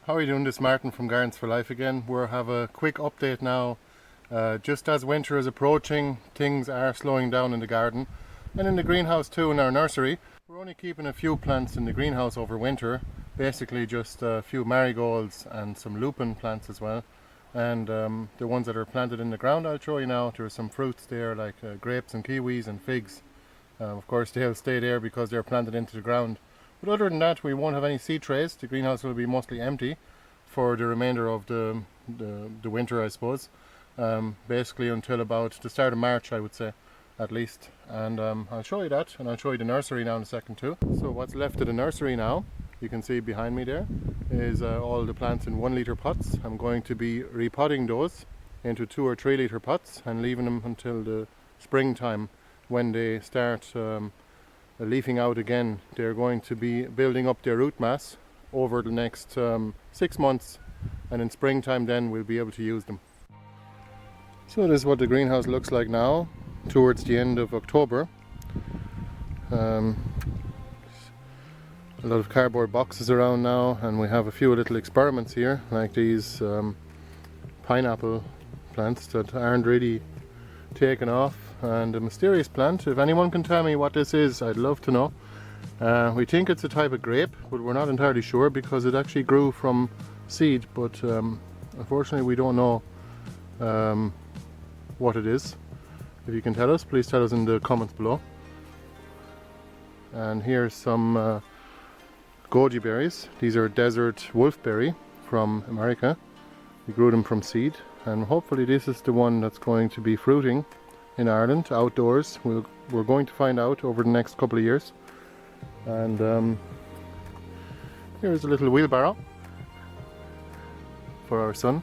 How are you doing? This is Martin from Gardens for Life again. We'll have a quick update now. Just as winter is approaching, things are slowing down in the garden and in the greenhouse too, in our nursery. We're only keeping a few plants in the greenhouse over winter, basically just a few marigolds and some lupin plants as well. And the ones that are planted in the ground I'll show you now. There are some fruits there like grapes and kiwis and figs. Of course they'll stay there because they're planted into the ground. But other than that, we won't have any seed trays. The greenhouse will be mostly empty for the remainder of the winter, I suppose. Basically until about the start of March, I would say, at least. And I'll show you that, and I'll show you the nursery now in a second too. So what's left of the nursery now, you can see behind me there, is all the plants in 1 litre pots. I'm going to be repotting those into 2 or 3 litre pots and leaving them until the springtime when they start leafing out again. They're going to be building up their root mass over the next 6 months, and in springtime then we'll be able to use them. So this is what the greenhouse looks like now towards the end of October. A lot of cardboard boxes around now, and we have a few little experiments here like these pineapple plants that aren't really taken off, and a mysterious plant. If anyone can tell me what this is, I'd love to know. We think it's a type of grape, but we're not entirely sure because it actually grew from seed, but unfortunately we don't know what it is. If you can tell us, please tell us in the comments below. And here's some goji berries. These are desert wolfberry from America. We grew them from seed, and hopefully this is the one that's going to be fruiting in Ireland outdoors. We're going to find out over the next couple of years. And here's a little wheelbarrow for our son.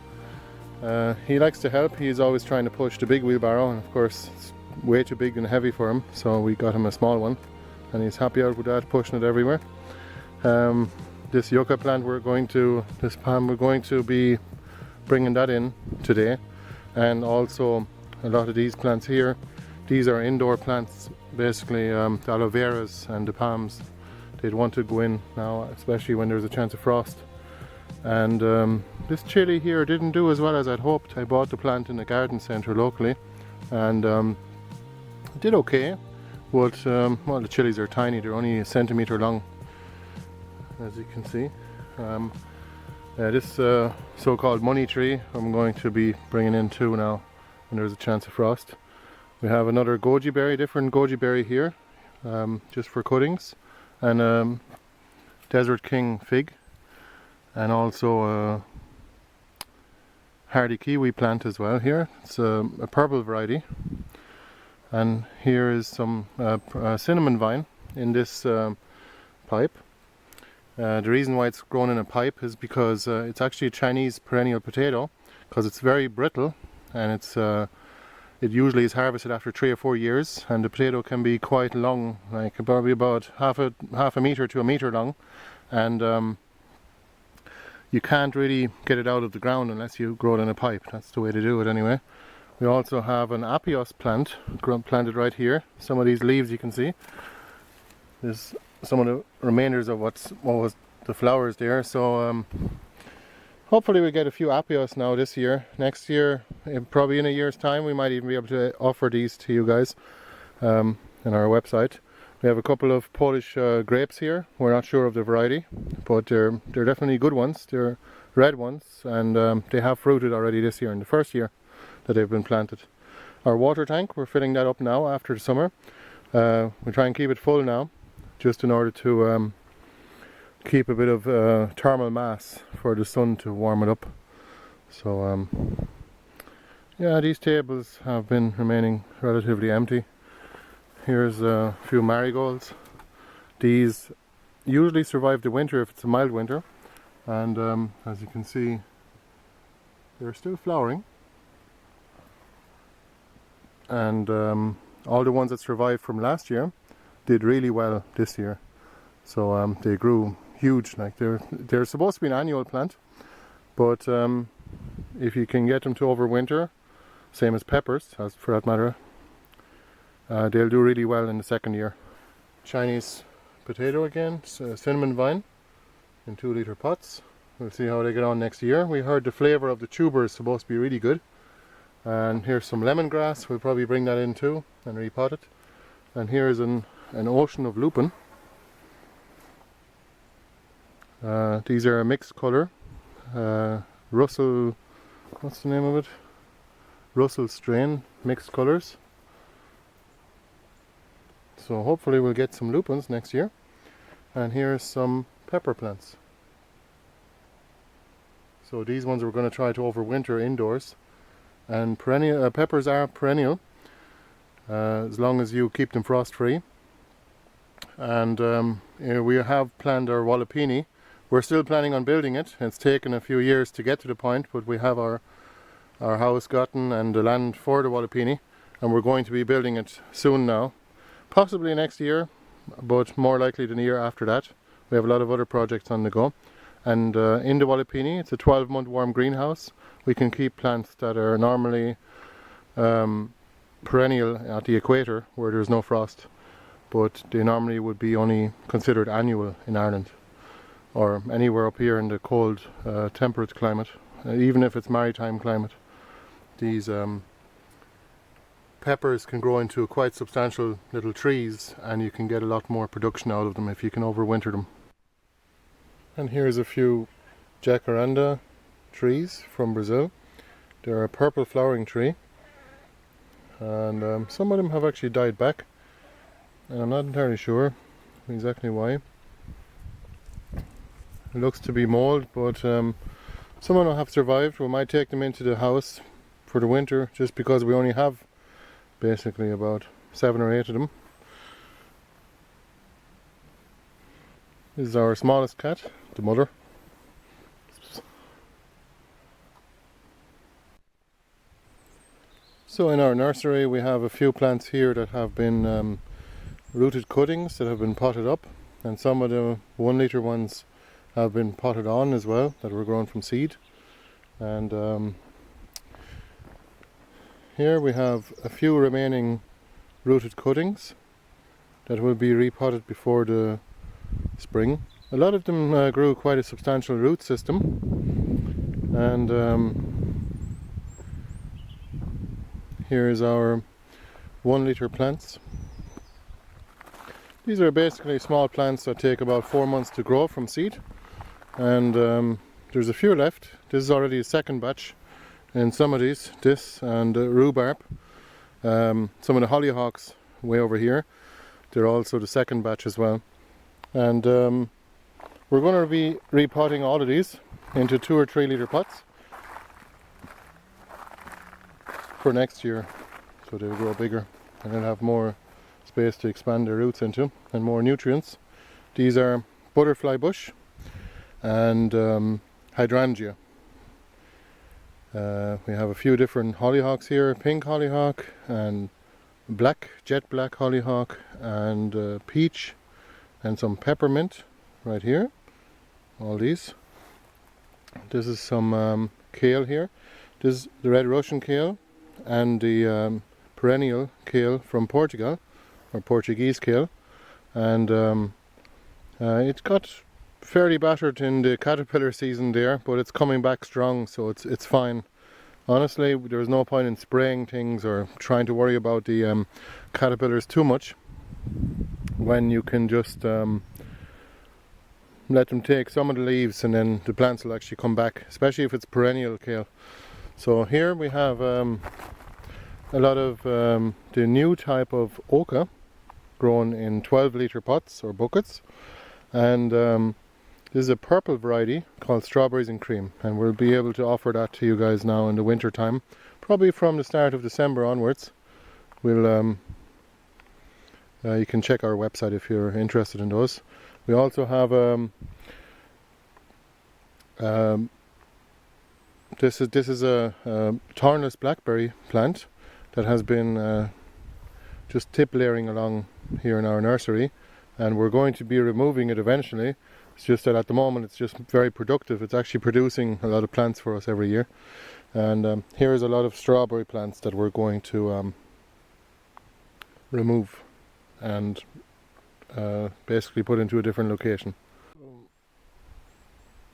He likes to help. He's always trying to push the big wheelbarrow, and of course it's way too big and heavy for him, so we got him a small one, and he's happy out with that, pushing it everywhere. This yucca plant this palm, we're going to be bringing that in today, and also a lot of these plants here. These are indoor plants, basically the aloe veras and the palms. They'd want to go in now, especially when there's a chance of frost. And this chili here didn't do as well as I'd hoped. I bought the plant in the garden centre locally, and it did okay, but well, the chilies are tiny. They're only a centimetre long, as you can see. This so-called money tree I'm going to be bringing in too now when there's a chance of frost. We have another goji berry, different goji berry here, just for cuttings, and Desert King fig, and also a hardy kiwi plant as well here. It's a purple variety. And here is some cinnamon vine in this pipe. The reason why it's grown in a pipe is because it's actually a Chinese perennial potato, because it's very brittle, and it usually is harvested after 3 or 4 years, and the potato can be quite long, like probably about half a metre to a metre long, and you can't really get it out of the ground unless you grow it in a pipe. That's the way to do it anyway. We also have an apios plant planted right here. Some of these leaves you can see. There's some of the remainders of what was the flowers there. So hopefully we get a few apios now this year. Next year, probably in a year's time, we might even be able to offer these to you guys on our website. We have a couple of Polish grapes here. We're not sure of the variety, but they're definitely good ones. They're red ones, and they have fruited already this year, in the first year that they've been planted. Our water tank, we're filling that up now after the summer. We try and keep it full now, just in order to keep a bit of thermal mass for the sun to warm it up. So yeah, these tables have been remaining relatively empty. Here's a few marigolds. These usually survive the winter if it's a mild winter, and as you can see, they're still flowering. And all the ones that survived from last year did really well this year. So they grew huge. Like they're supposed to be an annual plant, but if you can get them to overwinter, same as peppers, as for that matter, they'll do really well in the second year. Chinese potato again, cinnamon vine in 2 litre pots. We'll see how they get on next year. We heard the flavour of the tuber is supposed to be really good. And here's some lemongrass. We'll probably bring that in too and repot it. And here's an ocean of lupin. These are a mixed colour. Russell, what's the name of it? Russell strain, mixed colours. So hopefully we'll get some lupins next year. And here's some pepper plants. So these ones we're going to try to overwinter indoors. And perennial peppers are perennial as long as you keep them frost free. And we have planned our wallapini. We're still planning on building it. It's taken a few years to get to the point, but we have our house gotten and the land for the wallapini, and we're going to be building it soon now. Possibly next year, but more likely than the year after that. We have a lot of other projects on the go. And in the wallapini, it's a 12-month warm greenhouse. We can keep plants that are normally perennial at the equator where there's no frost, but they normally would be only considered annual in Ireland or anywhere up here in the cold temperate climate, even if it's maritime climate. These peppers can grow into quite substantial little trees, and you can get a lot more production out of them if you can overwinter them. And here's a few jacaranda trees from Brazil. They're a purple flowering tree, and some of them have actually died back, and I'm not entirely sure exactly why. It looks to be mold, but some of them have survived. We might take them into the house for the winter, just because we only have basically about 7 or 8 of them. This is our smallest cat, the mother. So in our nursery we have a few plants here that have been rooted cuttings that have been potted up, and some of the 1 litre ones have been potted on as well, that were grown from seed. And here we have a few remaining rooted cuttings that will be repotted before the spring. A lot of them grew quite a substantial root system, and here is our 1 litre plants. These are basically small plants that take about 4 months to grow from seed, and there's a few left. This is already a second batch. And some of these, this and rhubarb, some of the hollyhocks way over here, they're also the second batch as well. And we're going to be repotting all of these into 2 or 3 litre pots for next year, so they'll grow bigger and they'll have more space to expand their roots into and more nutrients. These are butterfly bush and hydrangea. We have a few different hollyhocks here, pink hollyhock and black, jet black hollyhock, and peach, and some peppermint right here. All these. This is some kale here. This is the red Russian kale and the perennial kale from Portugal, or Portuguese kale, and it got fairly battered in the caterpillar season there, but it's coming back strong, so it's fine. Honestly, there's no point in spraying things or trying to worry about the caterpillars too much when you can just let them take some of the leaves, and then the plants will actually come back, especially if it's perennial kale. So here we have a lot of the new type of oca grown in 12 litre pots or buckets, and this is a purple variety called Strawberries and Cream, and we'll be able to offer that to you guys now in the winter time, probably from the start of December onwards. We'll you can check our website if you're interested in those. We also have this is a thornless blackberry plant that has been just tip layering along here in our nursery, and we're going to be removing it eventually. It's just that at the moment it's just very productive. It's actually producing a lot of plants for us every year. And here's a lot of strawberry plants that we're going to remove and basically put into a different location.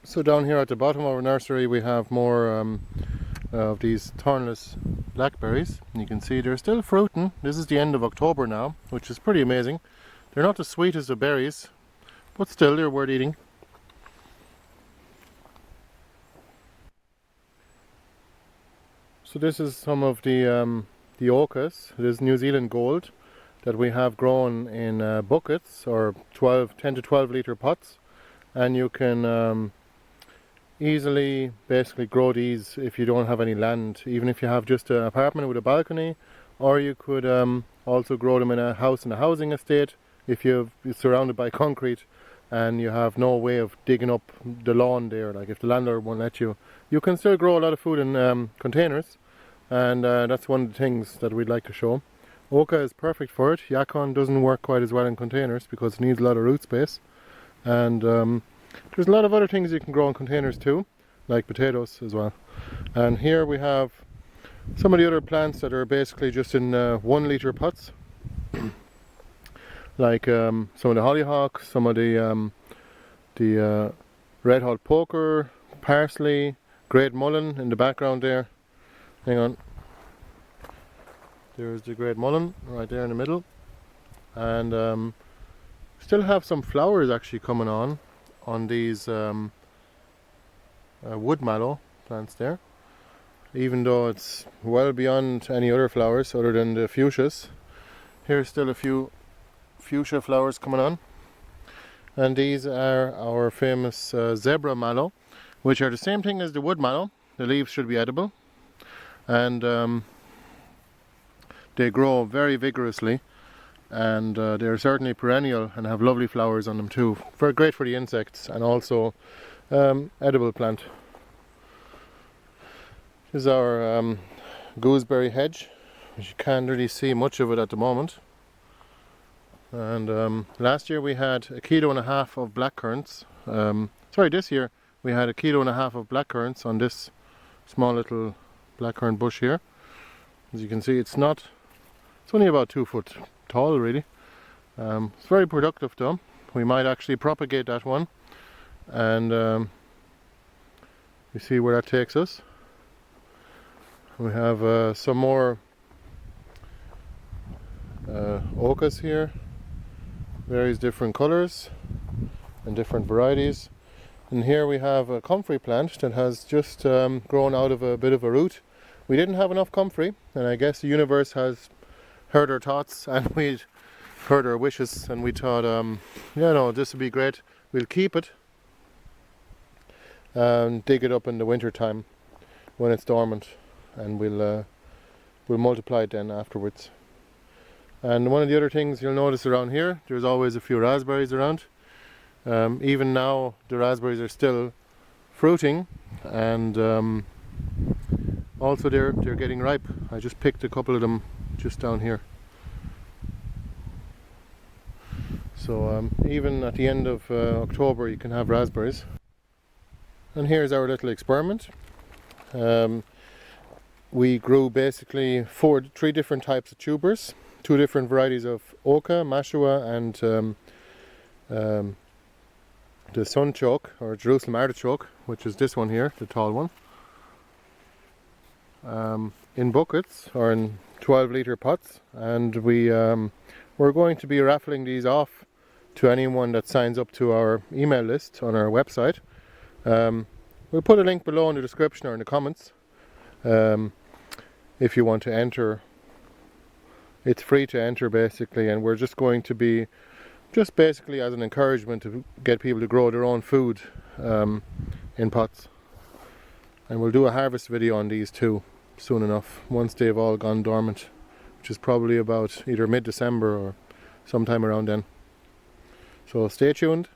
So down here at the bottom of our nursery we have more of these thornless blackberries. And you can see they're still fruiting. This is the end of October now, which is pretty amazing. They're not the sweetest of berries, but still they're worth eating. So this is some of the ochas. This is New Zealand Gold that we have grown in buckets or 10 to 12 litre pots, and you can easily basically grow these if you don't have any land, even if you have just an apartment with a balcony, or you could also grow them in a house in a housing estate if you're surrounded by concrete and you have no way of digging up the lawn there, like if the landlord won't let you. You can still grow a lot of food in containers, and that's one of the things that we'd like to show. Oca is perfect for it. Yacon doesn't work quite as well in containers because it needs a lot of root space, and there's a lot of other things you can grow in containers too, like potatoes as well. And here we have some of the other plants that are basically just in 1 litre pots. Like some of the hollyhock, some of the red hot poker, parsley, great mullein in the background there. Hang on. There's the great mullein right there in the middle. And still have some flowers actually coming on these wood mallow plants there. Even though it's well beyond any other flowers other than the fuchsias. Here's still a few fuchsia flowers coming on, and these are our famous zebra mallow, which are the same thing as the wood mallow. The leaves should be edible, and they grow very vigorously, and they're certainly perennial and have lovely flowers on them too. Very great for the insects, and also edible plant. This is our gooseberry hedge, which you can't really see much of it at the moment. And last year we had 1.5 kilos of blackcurrants. This year we had 1.5 kilos of blackcurrants on this small little blackcurrant bush here. As you can see, it's only about 2 foot tall really. It's very productive though. We might actually propagate that one, and you see where that takes us. We have some more ochas here. Various different colours and different varieties. And here we have a comfrey plant that has just grown out of a bit of a root. We didn't have enough comfrey, and I guess the universe has heard our thoughts and we'd heard our wishes, and we thought, this would be great. We'll keep it and dig it up in the winter time when it's dormant, and we'll multiply it then afterwards. And one of the other things you'll notice around here, there's always a few raspberries around. Even now the raspberries are still fruiting, and also they're getting ripe. I just picked a couple of them just down here. So even at the end of October you can have raspberries. And here's our little experiment. We grew basically 3 different types of tubers. 2 different varieties of oca, mashua, and the sunchoke or Jerusalem artichoke, which is this one here, the tall one, in buckets or in 12 litre pots, and we're going to be raffling these off to anyone that signs up to our email list on our website. We'll put a link below in the description or in the comments if you want to enter. It's free to enter basically, and we're just going to be basically as an encouragement to get people to grow their own food in pots. And we'll do a harvest video on these too soon enough, once they've all gone dormant, which is probably about either mid-December or sometime around then. So stay tuned.